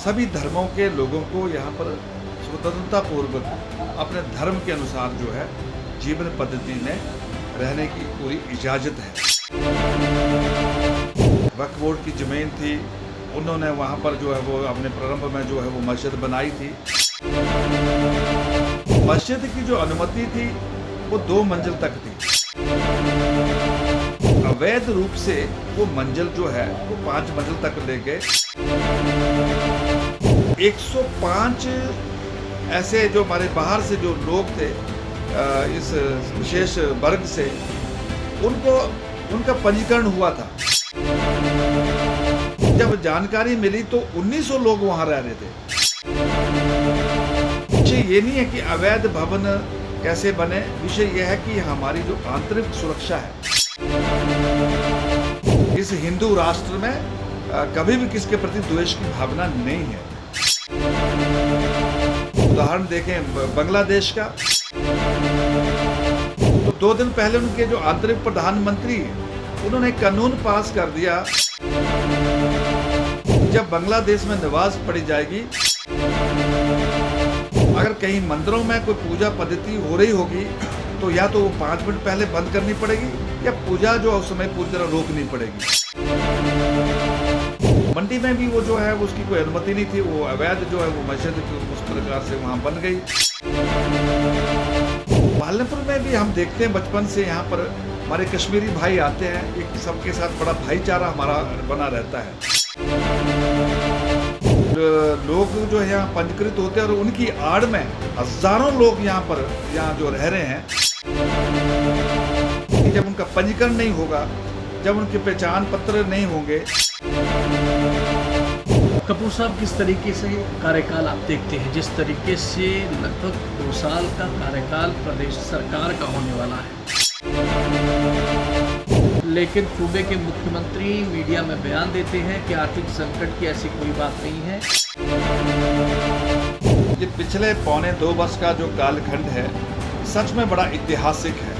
सभी धर्मों के लोगों को यहाँ पर स्वतंत्रता पूर्वक अपने धर्म के अनुसार जो है जीवन पद्धति में रहने की पूरी इजाज़त है। वक्फ बोर्ड की ज़मीन थी, उन्होंने वहाँ पर जो है वो अपने प्रारंभ में जो है वो मस्जिद बनाई थी। मस्जिद की जो अनुमति थी वो 2 मंजिल तक थी। अवैध रूप से वो मंजिल जो है वो 5 मंजिल तक ले गए। 105 ऐसे जो हमारे बाहर से जो लोग थे इस विशेष वर्ग से, उनका पंजीकरण हुआ था। जब जानकारी मिली तो 1900 लोग वहां रह रहे थे। विषय ये नहीं है कि अवैध भवन कैसे बने, विषय यह है कि हमारी जो आंतरिक सुरक्षा है इस हिंदू राष्ट्र में कभी भी किसके प्रति द्वेष की भावना नहीं है। उदाहरण देखें बांग्लादेश का, तो 2 दिन पहले उनके जो आंतरिक प्रधानमंत्री उन्होंने कानून पास कर दिया, जब बांग्लादेश में नमाज पढ़ी जाएगी, अगर कहीं मंदिरों में कोई पूजा पद्धति हो रही होगी तो या तो वो 5 मिनट पहले बंद करनी पड़ेगी या पूजा जो उस समय पूरी तरह रोकनी पड़ेगी। मंडी में भी वो जो है उसकी कोई अनुमति नहीं थी, वो अवैध जो है वो मस्जिद उस प्रकार से वहाँ बन गई। पालनपुर में भी हम देखते हैं बचपन से, यहाँ पर हमारे कश्मीरी भाई आते हैं, एक सबके साथ बड़ा भाईचारा हमारा बना रहता है। लोग जो है यहाँ पंजीकृत होते हैं और उनकी आड़ में हजारों लोग यहाँ जो रह रहे हैं, जब उनका पंजीकरण नहीं होगा, जब उनके पहचान पत्र नहीं होंगे। कपूर साहब, किस तरीके से कार्यकाल आप देखते हैं? जिस तरीके से लगभग 2 साल का कार्यकाल प्रदेश सरकार का होने वाला है, लेकिन सूबे के मुख्यमंत्री मीडिया में बयान देते हैं कि आर्थिक संकट की ऐसी कोई बात नहीं है। ये पिछले 1.25 वर्ष का जो कालखंड है सच में बड़ा ऐतिहासिक है,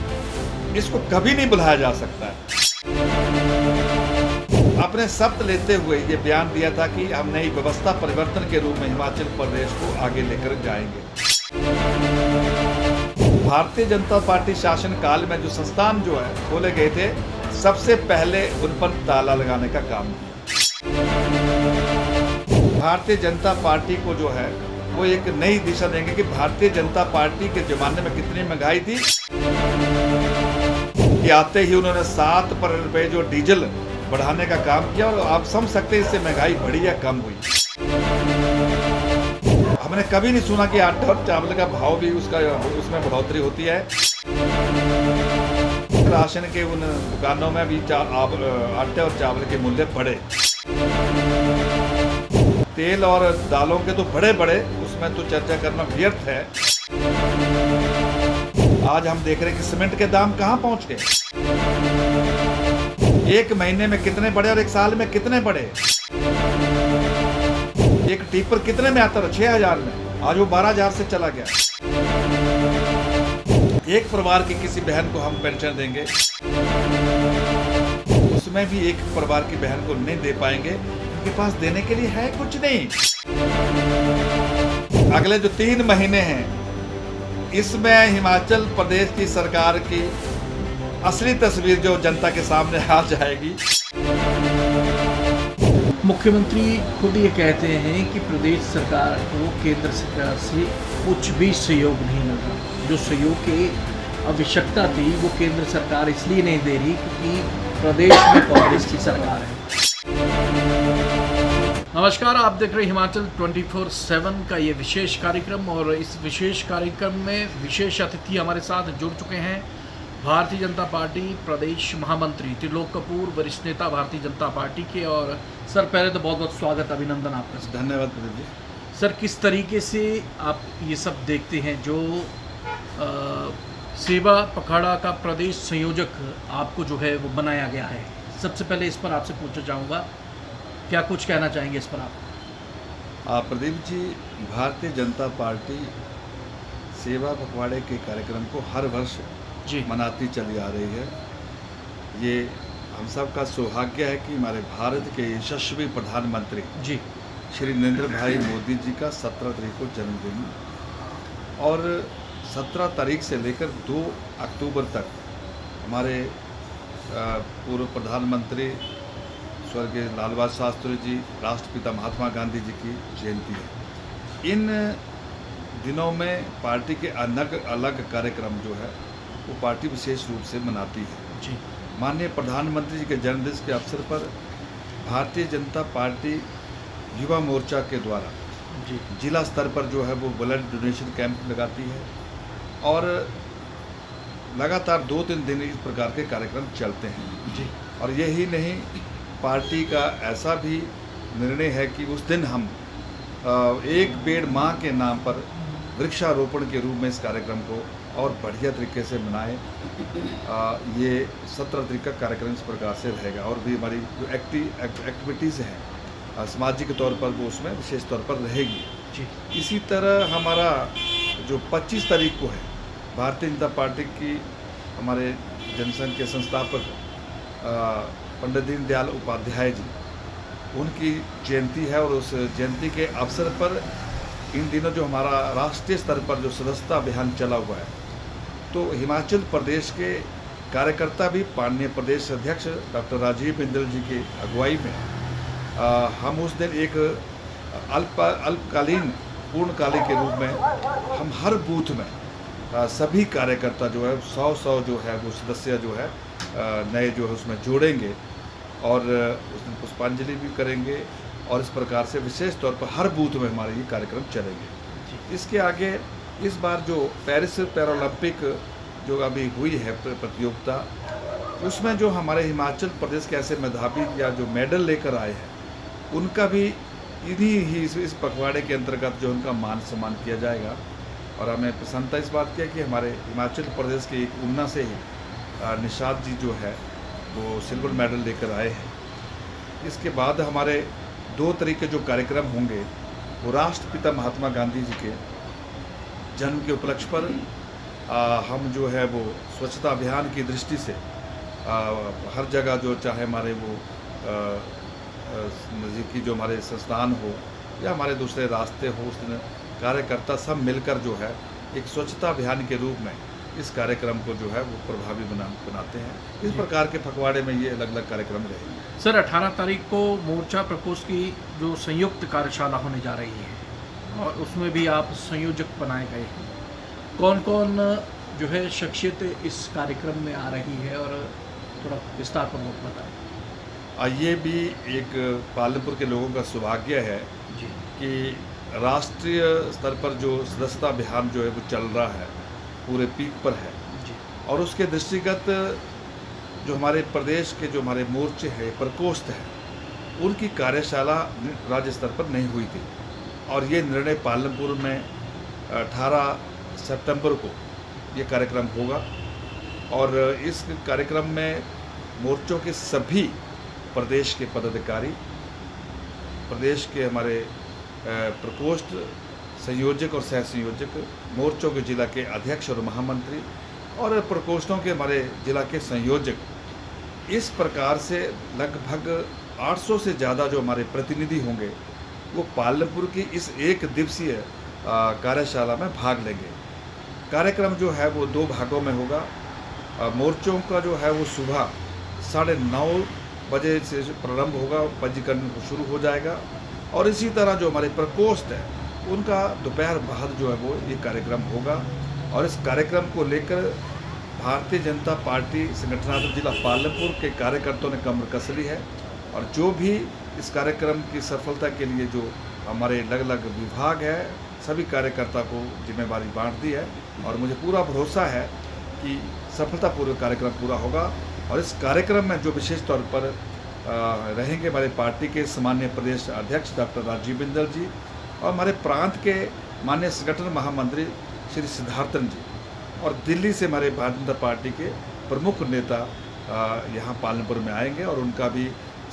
इसको कभी नहीं भुलाया जा सकता है। अपने शब्द लेते हुए ये बयान दिया था कि हम नई व्यवस्था परिवर्तन के रूप में हिमाचल प्रदेश को आगे लेकर जाएंगे। भारतीय जनता पार्टी शासन काल में जो संस्थान जो है खोले गए थे, सबसे पहले उन पर ताला लगाने का काम किया। भारतीय जनता पार्टी को जो है वो एक नई दिशा देंगे कि भारतीय जनता पार्टी के जमाने में कितनी महंगाई थी कि आते ही उन्होंने 7 रुपए जो डीजल बढ़ाने का काम किया, और आप समझ सकते हैं इससे महंगाई बढ़ी या कम हुई। हमने कभी नहीं सुना कि आटा और चावल का भाव भी उसमें बढ़ोतरी होती है। राशन के उन दुकानों में भी आटे और चावल के मूल्य बढ़े। तेल और दालों के तो बड़े, उसमें तो चर्चा करना व्यर्थ है। आज हम देख रहे हैं कि सीमेंट के दाम कहां पहुंच गए। 1 महीने में कितने बढ़े और 1 साल में कितने बढ़े। एक टिपर कितने में आता था? 6000 में, आज वो 12000 से चला गया। एक परिवार की किसी बहन को हम पेंशन देंगे, उसमें भी एक परिवार की बहन को नहीं दे पाएंगे, उनके पास देने के लिए है कुछ नहीं। अगले जो 3 महीने हैं, इसमें हिमाचल प्रदेश की सरकार की असली तस्वीर जो जनता के सामने आ जाएगी। मुख्यमंत्री खुद ये कहते हैं कि प्रदेश सरकार को केंद्र सरकार से कुछ भी सहयोग नहीं मिल रहा। जो सहयोग की आवश्यकता थी वो केंद्र सरकार इसलिए नहीं दे रही क्योंकि प्रदेश में कांग्रेस की सरकार है। नमस्कार, आप देख रहे हैं हिमाचल 24/7 का ये विशेष कार्यक्रम, और इस विशेष कार्यक्रम में विशेष अतिथि हमारे साथ जुड़ चुके हैं। भारतीय जनता पार्टी प्रदेश महामंत्री त्रिलोक कपूर, वरिष्ठ नेता भारतीय जनता पार्टी के। और सर, पहले तो बहुत बहुत स्वागत, अभिनंदन आपका। धन्यवाद प्रदीप जी। सर, किस तरीके से आप ये सब देखते हैं जो सेवा पखवाड़ा का प्रदेश संयोजक आपको जो है वो बनाया गया है? सबसे पहले इस पर आपसे पूछना चाहूँगा, क्या कुछ कहना चाहेंगे इस पर आप? प्रदीप जी, भारतीय जनता पार्टी सेवा पखवाड़े के कार्यक्रम को हर वर्ष मनाती चली आ रही है। ये हम सब का सौभाग्य है कि हमारे भारत के यशस्वी प्रधानमंत्री श्री नरेंद्र भाई मोदी जी का 17 तारीख को जन्मदिन और 17 तारीख से लेकर 2 अक्टूबर तक हमारे पूर्व प्रधानमंत्री स्वर्गीय लाल बहादुर शास्त्री जी, राष्ट्रपिता महात्मा गांधी जी की जयंती है। इन दिनों में पार्टी के अलग अलग कार्यक्रम जो है वो पार्टी विशेष रूप से मनाती है जी। माननीय प्रधानमंत्री जी के जन्मदिन के अवसर पर भारतीय जनता पार्टी युवा मोर्चा के द्वारा जी जिला स्तर पर जो है वो ब्लड डोनेशन कैंप लगाती है और लगातार 2-3 दिन इस प्रकार के कार्यक्रम चलते हैं जी। और यही नहीं, पार्टी का ऐसा भी निर्णय है कि उस दिन हम एक पेड़ माँ के नाम पर वृक्षारोपण के रूप में इस कार्यक्रम को और बढ़िया तरीके से मनाएं। ये 17 तारीख का कार्यक्रम इस प्रकार से रहेगा और भी हमारी जो एक्टिविटीज़ हैं सामाजिक तौर पर वो उसमें विशेष तौर पर रहेगी जी। इसी तरह हमारा जो 25 तारीख को है भारतीय जनता पार्टी की हमारे जनसंघ के संस्थापक पंडित दीनदयाल उपाध्याय जी, उनकी जयंती है और उस जयंती के अवसर पर इन दिनों जो हमारा राष्ट्रीय स्तर पर जो सदस्यता अभियान चला हुआ है, तो हिमाचल प्रदेश के कार्यकर्ता भी माननीय प्रदेश अध्यक्ष डॉक्टर राजीव बिंदल जी की अगुवाई में हम उस दिन एक अल्पकालीन पूर्णकालिक के रूप में हम हर बूथ में सभी कार्यकर्ता जो है 100 जो है वो सदस्य जो है नए जो है उसमें जोड़ेंगे और उस दिन पुष्पांजलि भी करेंगे और इस प्रकार से विशेष तौर पर हर बूथ में हमारे ये कार्यक्रम चलेंगे। इसके आगे इस बार जो पेरिस पैरालंपिक जो अभी हुई है प्रतियोगिता, उसमें जो हमारे हिमाचल प्रदेश के ऐसे मेधावी या जो मेडल लेकर आए हैं उनका भी इन्हीं ही इस पखवाड़े के अंतर्गत जो उनका मान सम्मान किया जाएगा। और हमें प्रसन्नता इस बात की है कि हमारे हिमाचल प्रदेश के एक ऊना से ही निषाद जी जो है वो सिल्वर मेडल लेकर आए हैं। इसके बाद हमारे 2 तारीख के जो कार्यक्रम होंगे वो राष्ट्रपिता महात्मा गांधी जी के जन्म के उपलक्ष्य पर हम जो है वो स्वच्छता अभियान की दृष्टि से हर जगह जो चाहे हमारे वो नज़दीकी जो हमारे संस्थान हो या हमारे दूसरे रास्ते हो, उस दिन कार्यकर्ता सब मिलकर जो है एक स्वच्छता अभियान के रूप में इस कार्यक्रम को जो है वो प्रभावी बनाते हैं। इस प्रकार के पखवाड़े में ये अलग अलग कार्यक्रम रहेंगे। सर 18 तारीख को मोर्चा प्रकोष्ठ की जो संयुक्त कार्यशाला होने जा रही है और उसमें भी आप संयोजक बनाए गए हैं, कौन कौन जो है शख्सियत इस कार्यक्रम में आ रही है और थोड़ा विस्तार पूर्वक बताएं। ये भी एक पालमपुर के लोगों का सौभाग्य है जी कि राष्ट्रीय स्तर पर जो सदस्यता अभियान जो है वो चल रहा है, पूरे पीक पर है जी और उसके दृष्टिगत जो हमारे प्रदेश के जो हमारे मोर्चे हैं, प्रकोष्ठ है, उनकी कार्यशाला राज्य स्तर पर नहीं हुई थी और ये निर्णय पालमपुर में 18 सितंबर को ये कार्यक्रम होगा और इस कार्यक्रम में मोर्चों के सभी प्रदेश के पदाधिकारी, प्रदेश के हमारे प्रकोष्ठ संयोजक और सह संयोजक, मोर्चों के जिला के अध्यक्ष और महामंत्री और प्रकोष्ठों के हमारे जिला के संयोजक, इस प्रकार से लगभग 800 से ज़्यादा जो हमारे प्रतिनिधि होंगे वो पालमपुर की इस एक दिवसीय कार्यशाला में भाग लेंगे। कार्यक्रम जो है वो 2 भागों में होगा। मोर्चों का जो है वो सुबह 9:30 बजे से प्रारंभ होगा, पंजीकरण शुरू हो जाएगा और इसी तरह जो हमारे प्रकोष्ठ है उनका दोपहर बाद जो है वो ये कार्यक्रम होगा और इस कार्यक्रम को लेकर भारतीय जनता पार्टी संगठनात्मक जिला पालमपुर के कार्यकर्ताओं ने कमर कस ली है और जो भी इस कार्यक्रम की सफलता के लिए जो हमारे अलग अलग विभाग है, सभी कार्यकर्ता को जिम्मेवारी बांट दी है और मुझे पूरा भरोसा है कि सफलतापूर्वक कार्यक्रम पूरा होगा। और इस कार्यक्रम में जो विशेष तौर पर रहेंगे हमारे पार्टी के सामान्य प्रदेश अध्यक्ष डॉक्टर राजीव बिंदल जी और हमारे प्रांत के माननीय संगठन महामंत्री श्री सिद्धार्थन जी और दिल्ली से हमारे भारतीय जनता पार्टी के प्रमुख नेता यहाँ पालमपुर में आएंगे और उनका भी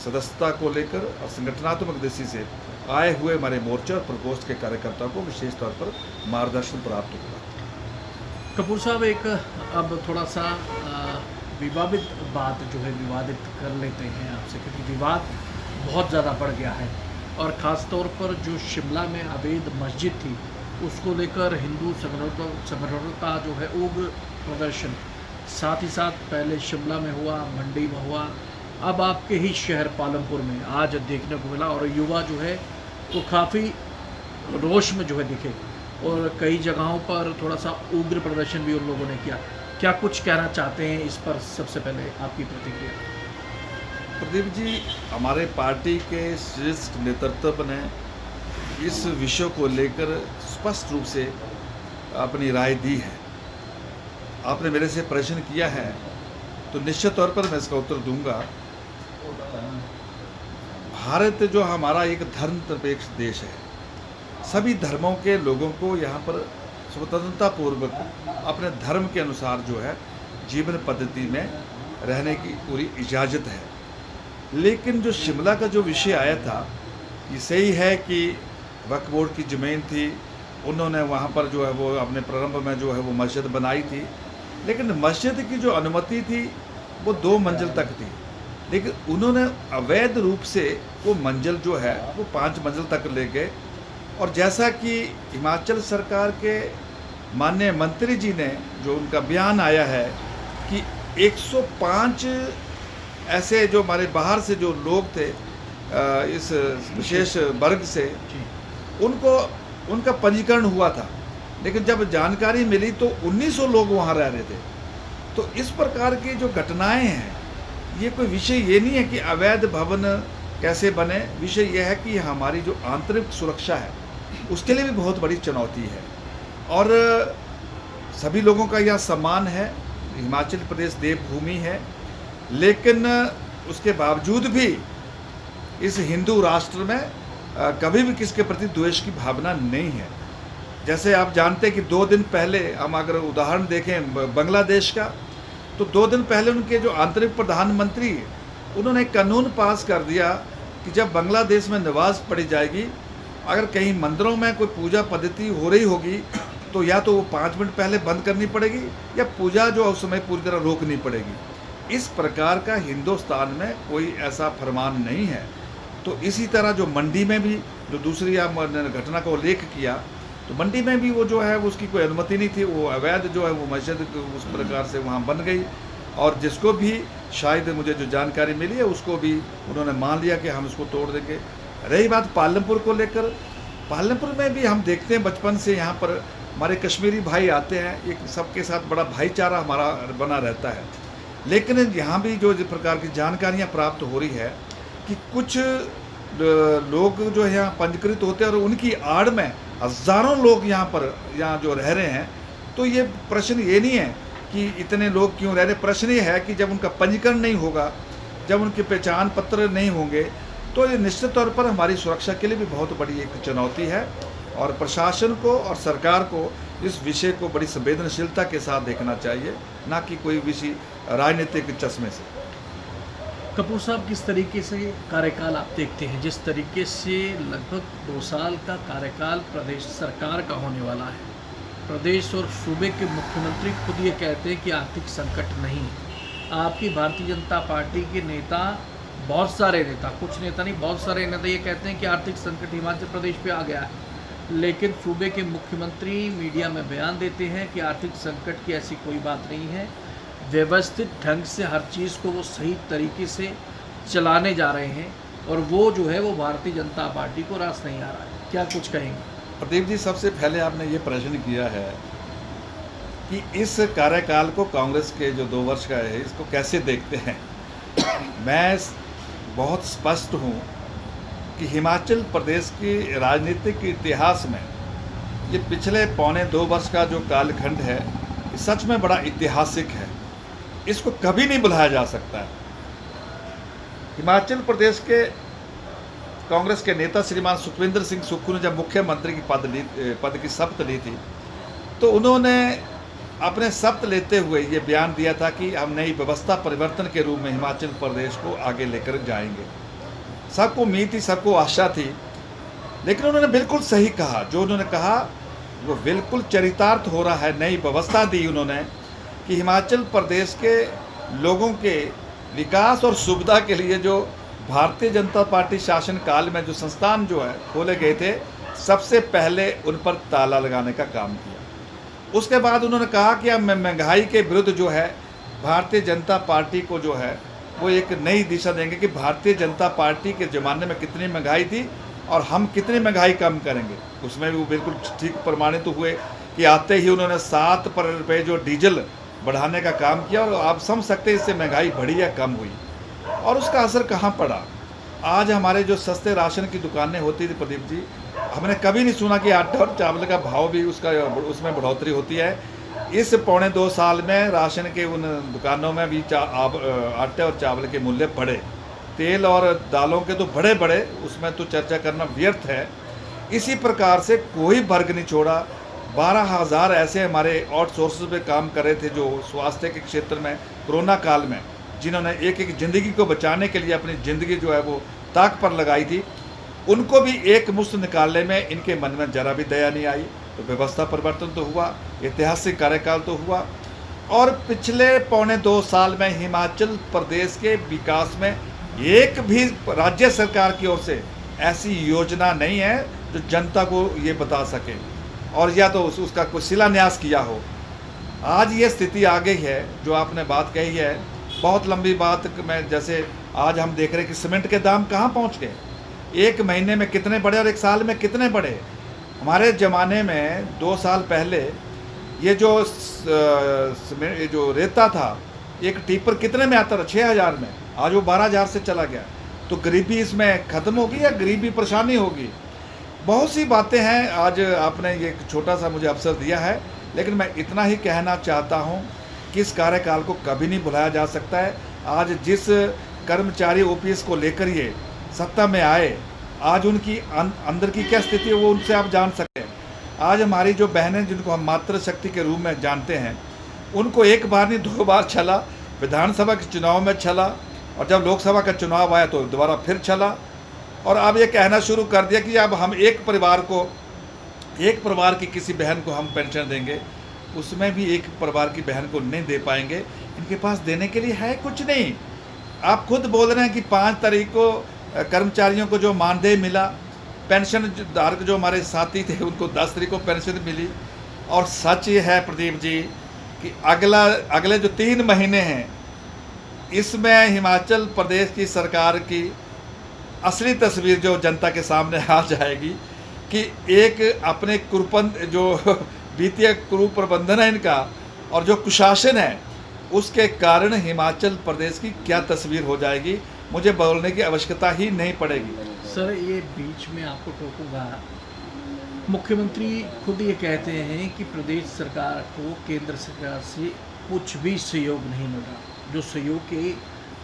सदस्यता को लेकर और संगठनात्मक दृष्टि से आए हुए हमारे मोर्चा और प्रकोष्ठ के कार्यकर्ताओं को विशेष तौर पर मार्गदर्शन प्राप्त होगा। कपूर साहब, एक अब थोड़ा सा विवादित बात जो है विवादित कर लेते हैं आपसे, क्योंकि विवाद बहुत ज़्यादा बढ़ गया है और ख़ास तौर पर जो शिमला में अवैध मस्जिद थी उसको लेकर हिंदू संगठनों का जो है उग्र प्रदर्शन, साथ ही साथ पहले शिमला में हुआ, मंडी में हुआ, अब आपके ही शहर पालमपुर में आज देखने को मिला। और युवा जो है वो काफ़ी रोष में जो है दिखे और कई जगहों पर थोड़ा सा उग्र प्रदर्शन भी उन लोगों ने किया। क्या कुछ कहना चाहते हैं इस पर? सबसे पहले आपकी प्रतिक्रिया। प्रदीप जी, हमारे पार्टी के शीर्ष नेतृत्व ने इस विषय को लेकर स्पष्ट रूप से अपनी राय दी है। आपने मेरे से प्रश्न किया है तो निश्चित तौर पर मैं इसका उत्तर दूंगा। भारत जो हमारा एक धर्मनिरपेक्ष देश है, सभी धर्मों के लोगों को यहाँ पर स्वतंत्रता पूर्वक अपने धर्म के अनुसार जो है जीवन पद्धति में रहने की पूरी इजाज़त है। लेकिन जो शिमला का जो विषय आया था, ये सही है कि वक्फ बोर्ड की ज़मीन थी, उन्होंने वहाँ पर जो है वो अपने प्रारंभ में जो है वो मस्जिद बनाई थी, लेकिन मस्जिद की जो अनुमति थी वो 2 मंजिल तक थी, लेकिन उन्होंने अवैध रूप से वो मंजिल जो है वो 5 मंजिल तक ले गए। और जैसा कि हिमाचल सरकार के माननीय मंत्री जी ने जो उनका बयान आया है कि 105 ऐसे जो हमारे बाहर से जो लोग थे इस विशेष वर्ग से, उनका पंजीकरण हुआ था, लेकिन जब जानकारी मिली तो 1900 लोग वहाँ रह रहे थे। तो इस प्रकार की जो घटनाएं हैं, ये कोई विषय ये नहीं है कि अवैध भवन कैसे बने, विषय यह है कि हमारी जो आंतरिक सुरक्षा है उसके लिए भी बहुत बड़ी चुनौती है। और सभी लोगों का यह सम्मान है, हिमाचल प्रदेश देवभूमि है, लेकिन उसके बावजूद भी इस हिंदू राष्ट्र में कभी भी किसके प्रति द्वेष की भावना नहीं है। जैसे आप जानते हैं कि 2 दिन पहले हम अगर उदाहरण देखें बांग्लादेश का, तो 2 दिन पहले उनके जो आंतरिक प्रधानमंत्री, उन्होंने एक कानून पास कर दिया कि जब बांग्लादेश में नमाज पढ़ी जाएगी, अगर कहीं मंदिरों में कोई पूजा पद्धति हो रही होगी तो या तो वो 5 मिनट पहले बंद करनी पड़ेगी या पूजा जो उस समय पूरी तरह रोकनी पड़ेगी। इस प्रकार का हिंदुस्तान में कोई ऐसा फरमान नहीं है। तो इसी तरह जो मंडी में भी जो दूसरी घटना का उल्लेख किया, तो मंडी में भी वो जो है उसकी कोई अनुमति नहीं थी, वो अवैध जो है वो मस्जिद उस प्रकार से वहाँ बन गई। और जिसको भी शायद मुझे जो जानकारी मिली है उसको भी उन्होंने मान लिया कि हम इसको तोड़ देंगे। रही बात पालमपुर को लेकर, पालमपुर में भी हम देखते हैं बचपन से यहाँ पर हमारे कश्मीरी भाई आते हैं, एक सबके साथ बड़ा भाईचारा हमारा बना रहता है। लेकिन यहाँ भी जो इस प्रकार की जानकारियाँ प्राप्त हो रही है कि कुछ लोग जो है यहाँ पंजीकृत होते हैं और उनकी आड़ में हज़ारों लोग यहाँ जो रह रहे हैं। तो ये प्रश्न ये नहीं है कि इतने लोग क्यों रह रहे, प्रश्न ये है कि जब उनका पंजीकरण नहीं होगा, जब उनके पहचान पत्र नहीं होंगे, तो ये निश्चित तौर पर हमारी सुरक्षा के लिए भी बहुत बड़ी एक चुनौती है। और प्रशासन को और सरकार को इस विषय को बड़ी संवेदनशीलता के साथ देखना चाहिए, ना कि कोई विषय राजनीतिक चश्मे से। कपूर साहब, किस तरीके से कार्यकाल आप देखते हैं? जिस तरीके से लगभग 2 साल का कार्यकाल प्रदेश सरकार का होने वाला है, प्रदेश और सूबे के मुख्यमंत्री खुद ये कहते हैं कि आर्थिक संकट नहीं। आपकी भारतीय जनता पार्टी के नेता, बहुत सारे नेता, कुछ नेता नहीं, बहुत सारे नेता ये कहते हैं कि आर्थिक संकट हिमाचल प्रदेश पे आ गया है, लेकिन सूबे के मुख्यमंत्री मीडिया में बयान देते हैं कि आर्थिक संकट की ऐसी कोई बात नहीं है, व्यवस्थित ढंग से हर चीज़ को वो सही तरीके से चलाने जा रहे हैं और वो जो है वो भारतीय जनता पार्टी को रास नहीं आ रहा है। क्या कुछ कहेंगे? प्रदीप जी, सबसे पहले आपने ये प्रश्न किया है कि इस कार्यकाल को कांग्रेस के जो 2 वर्ष का है इसको कैसे देखते हैं। मैं बहुत स्पष्ट हूँ कि हिमाचल प्रदेश के राजनीतिक इतिहास में ये पिछले 1.25 वर्ष का जो कालखंड है, ये सच में बड़ा ऐतिहासिक है, इसको कभी नहीं भुलाया जा सकता है। हिमाचल प्रदेश के कांग्रेस के नेता श्रीमान सुखविंदर सिंह सुक्खू ने जब मुख्यमंत्री की पद की शपथ ली थी, तो उन्होंने अपने शपथ लेते हुए ये बयान दिया था कि हम नई व्यवस्था परिवर्तन के रूप में हिमाचल प्रदेश को आगे लेकर जाएंगे। सबको उम्मीद थी, सबको आशा थी, लेकिन उन्होंने बिल्कुल सही कहा। जो उन्होंने कहा वो बिल्कुल चरितार्थ हो रहा है। नई व्यवस्था दी उन्होंने कि हिमाचल प्रदेश के लोगों के विकास और सुविधा के लिए जो भारतीय जनता पार्टी शासन काल में जो संस्थान जो है खोले गए थे, सबसे पहले उन पर ताला लगाने का काम किया। उसके बाद उन्होंने कहा कि अब महंगाई के विरुद्ध जो है भारतीय जनता पार्टी को जो है वो एक नई दिशा देंगे कि भारतीय जनता पार्टी के ज़माने में कितनी महंगाई थी और हम कितनी महंगाई कम करेंगे। उसमें भी वो बिल्कुल ठीक प्रमाणित हुए कि आते ही उन्होंने 7 रुपये जो डीजल बढ़ाने का काम किया और आप समझ सकते हैं इससे महंगाई बढ़ी या कम हुई। और उसका असर कहाँ पड़ा? आज हमारे जो सस्ते राशन की दुकानें होती थी प्रदीप जी, हमने कभी नहीं सुना कि आटा और चावल का भाव भी उसमें बढ़ोतरी होती है। इस 1.25 साल में राशन के उन दुकानों में भी आटे और चावल के मूल्य बढ़े, तेल और दालों के तो बड़े, उसमें तो चर्चा करना व्यर्थ है। इसी प्रकार से कोई वर्ग नहीं छोड़ा। 12,000 ऐसे हमारे आउटसोर्सेज पे काम कर रहे थे जो स्वास्थ्य के क्षेत्र में कोरोना काल में, जिन्होंने एक ज़िंदगी को बचाने के लिए अपनी ज़िंदगी जो है वो ताक पर लगाई थी, उनको भी एक मुश्त निकालने में इनके मन में जरा भी दया नहीं आई। तो व्यवस्था परिवर्तन तो हुआ, ऐतिहासिक कार्यकाल तो हुआ। और पिछले 1.25 साल में हिमाचल प्रदेश के विकास में एक भी राज्य सरकार की ओर से ऐसी योजना नहीं है जो जनता को ये बता सके और या तो उसका कोई शिलान्यास किया हो। आज ये स्थिति आ गई है जो आपने बात कही है, बहुत लंबी बात में, जैसे आज हम देख रहे हैं कि सीमेंट के दाम कहाँ पहुँच गए, 1 महीने में कितने बढ़े और 1 साल में कितने बढ़े। हमारे ज़माने में 2 साल पहले ये जो रेता था, एक टिपर कितने में आता था? 6,000 में, आज वो 12,000 से चला गया। तो गरीबी इसमें ख़त्म होगी या गरीबी परेशानी होगी? बहुत सी बातें हैं। आज आपने ये एक छोटा सा मुझे अवसर दिया है, लेकिन मैं इतना ही कहना चाहता हूँ कि इस कार्यकाल को कभी नहीं भुलाया जा सकता है। आज जिस कर्मचारी ओपीएस को लेकर ये सत्ता में आए, आज उनकी अंदर की क्या स्थिति है वो उनसे आप जान सकते हैं। आज हमारी जो बहनें जिनको हम मातृशक्ति के रूप में जानते हैं, उनको 1 बार नहीं 2 बार छला, विधानसभा के चुनाव में छला और जब लोकसभा का चुनाव आया तो दोबारा फिर छला। और अब ये कहना शुरू कर दिया कि अब हम एक परिवार की किसी बहन को हम पेंशन देंगे, उसमें भी एक परिवार की बहन को नहीं दे पाएंगे। इनके पास देने के लिए है कुछ नहीं। आप खुद बोल रहे हैं कि 5 तारीख को कर्मचारियों को जो मानदेय मिला, पेंशन धारक जो हमारे साथी थे उनको 10 तारीख को पेंशन मिली। और सच ये है प्रदीप जी कि अगले जो 3 महीने हैं, इसमें हिमाचल प्रदेश की सरकार की असली तस्वीर जो जनता के सामने आ जाएगी कि एक अपने जो वित्तीय कुप्रबंधन है इनका और जो कुशासन है, उसके कारण हिमाचल प्रदेश की क्या तस्वीर हो जाएगी, मुझे बोलने की आवश्यकता ही नहीं पड़ेगी। सर, ये बीच में आपको टोकूंगा, मुख्यमंत्री खुद ये कहते हैं कि प्रदेश सरकार को केंद्र सरकार से कुछ भी सहयोग नहीं मिल रहा। जो सहयोग की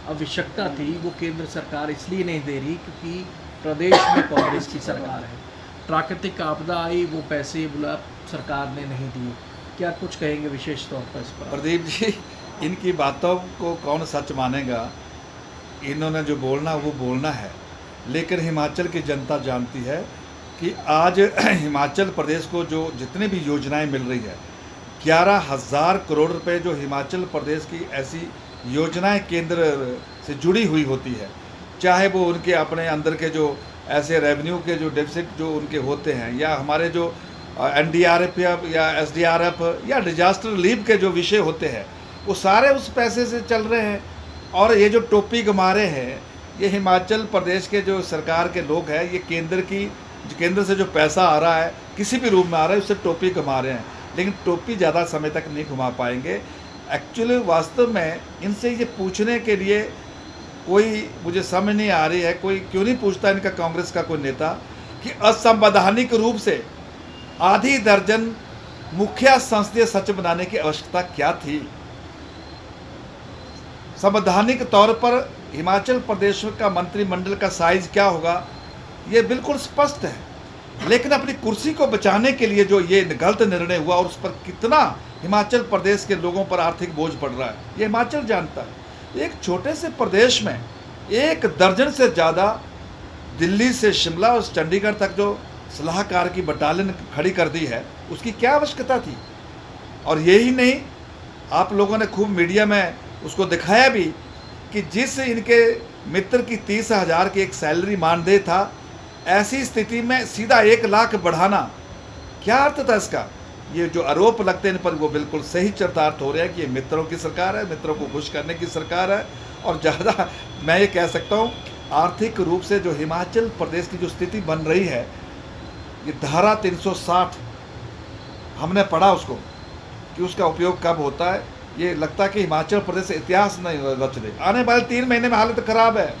आवश्यकता थी वो केंद्र सरकार इसलिए नहीं दे रही क्योंकि प्रदेश में कांग्रेस की सरकार है। प्राकृतिक आपदा आई, वो पैसे बोला सरकार ने नहीं दिए। क्या कुछ कहेंगे विशेष तौर पर इस पर? प्रदीप जी, इनकी बातों को कौन सच मानेगा? इन्होंने जो बोलना वो बोलना है, लेकिन हिमाचल की जनता जानती है कि आज हिमाचल प्रदेश को जो जितनी भी योजनाएं मिल रही है, 11,000 करोड़ रुपए जो हिमाचल प्रदेश की ऐसी योजनाएं केंद्र से जुड़ी हुई होती है, चाहे वो उनके अपने अंदर के जो ऐसे रेवेन्यू के जो डेफिसिट जो उनके होते हैं, या हमारे जो NDRF या SDRF या डिजास्टर रिलीफ के जो विषय होते हैं, वो सारे उस पैसे से चल रहे हैं। और ये जो टोपी गमा रहे हैं, ये हिमाचल प्रदेश के जो सरकार के लोग हैं, ये केंद्र से जो पैसा आ रहा है, किसी भी रूप में आ रहा है, उससे टोपी घुमा रहे हैं, लेकिन टोपी ज़्यादा समय तक नहीं घुमा पाएंगे। एक्चुअली वास्तव में इनसे ये पूछने के लिए कोई मुझे समझ नहीं आ रही है, कोई क्यों नहीं पूछता इनका कांग्रेस का कोई नेता कि असंवैधानिक रूप से आधी दर्जन मुखिया संसदीय सचिव बनाने की आवश्यकता क्या थी? संवैधानिक तौर पर हिमाचल प्रदेश का मंत्रिमंडल का साइज क्या होगा, ये बिल्कुल स्पष्ट है। लेकिन अपनी कुर्सी को बचाने के लिए जो ये गलत निर्णय हुआ और उस पर कितना हिमाचल प्रदेश के लोगों पर आर्थिक बोझ पड़ रहा है, ये हिमाचल जानता है। एक छोटे से प्रदेश में 1 दर्जन से ज़्यादा दिल्ली से शिमला और चंडीगढ़ तक जो सलाहकार की बटालियन खड़ी कर दी है, उसकी क्या आवश्यकता थी? और यही नहीं, आप लोगों ने खूब मीडिया में उसको दिखाया भी कि जिस इनके मित्र की 30,000 की एक सैलरी मानदेय था। ऐसी स्थिति में सीधा 1 लाख बढ़ाना, क्या अर्थ था इसका? ये जो आरोप लगते हैं इन पर, वो बिल्कुल सही चरितार्थ हो रहा है कि ये मित्रों की सरकार है, मित्रों को खुश करने की सरकार है। और ज़्यादा मैं ये कह सकता हूँ, आर्थिक रूप से जो हिमाचल प्रदेश की जो स्थिति बन रही है, ये धारा 360 हमने पढ़ा उसको कि उसका उपयोग कब होता है। ये लगता है कि हिमाचल प्रदेश इतिहास नहीं रच दे। आने वाले 3 महीने में हालत ख़राब है।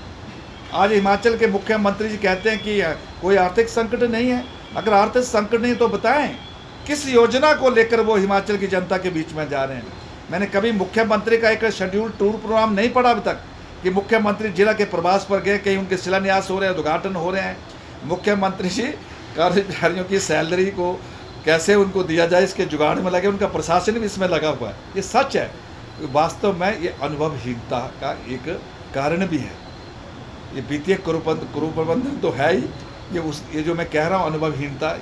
आज हिमाचल के मुख्यमंत्री जी कहते हैं कि कोई आर्थिक संकट नहीं है। अगर आर्थिक संकट नहीं तो बताएं किस योजना को लेकर वो हिमाचल की जनता के बीच में जा रहे हैं। मैंने कभी मुख्यमंत्री का एक शेड्यूल टूर प्रोग्राम नहीं पढ़ा अभी तक कि मुख्यमंत्री जिला के प्रवास पर गए, कहीं उनके शिलान्यास हो रहे हैं, उद्घाटन हो रहे हैं। मुख्यमंत्री जी कर्मचारियों की सैलरी को कैसे उनको दिया जाए इसके जुगाड़ में लगे, उनका प्रशासन भी इसमें लगा हुआ है। ये सच है। वास्तव में ये अनुभवहीनता का एक कारण भी है। ये वित्तीय कुप्रबंधन तो है ही, ये जो मैं कह रहा हूँ अनुभवहीनता।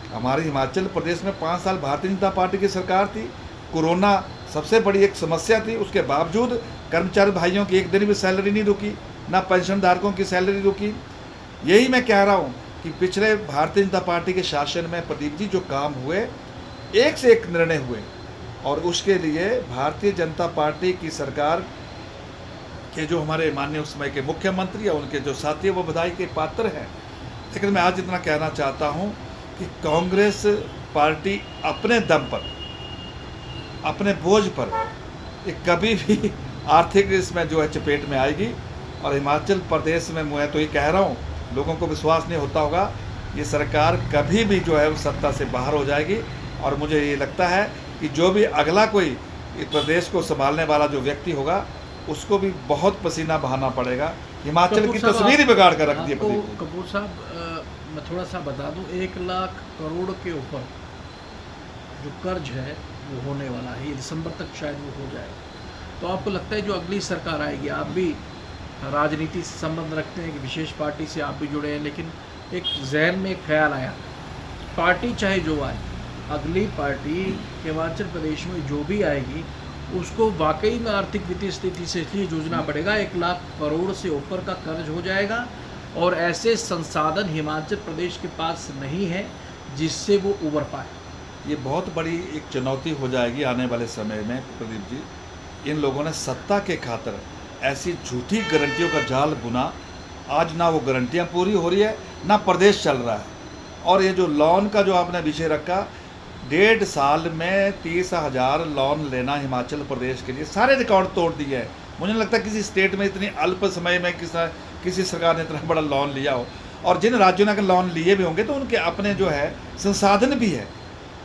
हमारे हिमाचल प्रदेश में 5 साल भारतीय जनता पार्टी की सरकार थी। कोरोना सबसे बड़ी एक समस्या थी, उसके बावजूद कर्मचारी भाइयों की एक दिन भी सैलरी नहीं रुकी, ना पेंशन धारकों की सैलरी रुकी। यही मैं कह रहा हूँ कि पिछले भारतीय जनता पार्टी के शासन में प्रदीप जी जो काम हुए, एक से एक निर्णय हुए, और उसके लिए भारतीय जनता पार्टी की सरकार के जो हमारे माननीय उस समय के मुख्यमंत्री या उनके जो साथी वो बधाई के पात्र हैं। लेकिन मैं आज इतना कहना चाहता हूँ कि कांग्रेस पार्टी अपने दम पर, अपने बोझ पर ये कभी भी आर्थिक इसमें जो है चपेट में आएगी। और हिमाचल प्रदेश में मैं तो ये कह रहा हूँ, लोगों को विश्वास नहीं होता होगा, ये सरकार कभी भी जो है उस सत्ता से बाहर हो जाएगी। और मुझे ये लगता है कि जो भी अगला कोई इस प्रदेश को संभालने वाला जो व्यक्ति होगा, उसको भी बहुत पसीना बहाना पड़ेगा। हिमाचल की तस्वीर ही बिगाड़ कर रख दी है। कपूर साहब, मैं थोड़ा सा बता दूं, 1 लाख करोड़ के ऊपर जो कर्ज है वो होने वाला है। ये दिसंबर तक शायद वो हो जाए। तो आपको लगता है जो अगली सरकार आएगी, आप भी राजनीति से संबंध रखते हैं कि विशेष पार्टी से आप भी जुड़े हैं, लेकिन एक जहन में एक ख्याल आया, पार्टी चाहे जो आए, अगली पार्टी हिमाचल प्रदेश में जो भी आएगी उसको वाकई में आर्थिक वित्तीय स्थिति से इसलिए जूझना पड़ेगा। 1 लाख करोड़ से ऊपर का कर्ज हो जाएगा और ऐसे संसाधन हिमाचल प्रदेश के पास नहीं है जिससे वो उबर पाए। ये बहुत बड़ी एक चुनौती हो जाएगी आने वाले समय में प्रदीप जी। इन लोगों ने सत्ता के खातिर ऐसी झूठी गारंटियों का जाल बुना। आज ना वो गारंटियाँ पूरी हो रही है, ना प्रदेश चल रहा है। और ये जो लोन का जो आपने विषय रखा, 1.5 साल में 30,000 लोन लेना हिमाचल प्रदेश के लिए, सारे रिकॉर्ड तोड़ दिए हैं। मुझे नहीं लगता किसी स्टेट में इतनी अल्प समय में किसी सरकार ने इतना बड़ा लोन लिया हो। और जिन राज्यों ने अगर लोन लिए भी होंगे तो उनके अपने जो है संसाधन भी है,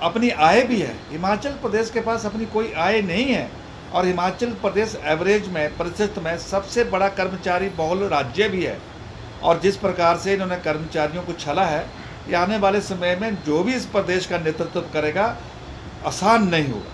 अपनी आय भी है। हिमाचल प्रदेश के पास अपनी कोई आय नहीं है। और हिमाचल प्रदेश एवरेज में, प्रतिशत में सबसे बड़ा कर्मचारी बहुल राज्य भी है। और जिस प्रकार से इन्होंने कर्मचारियों को छला है, ये आने वाले समय में जो भी इस प्रदेश का नेतृत्व करेगा आसान नहीं होगा।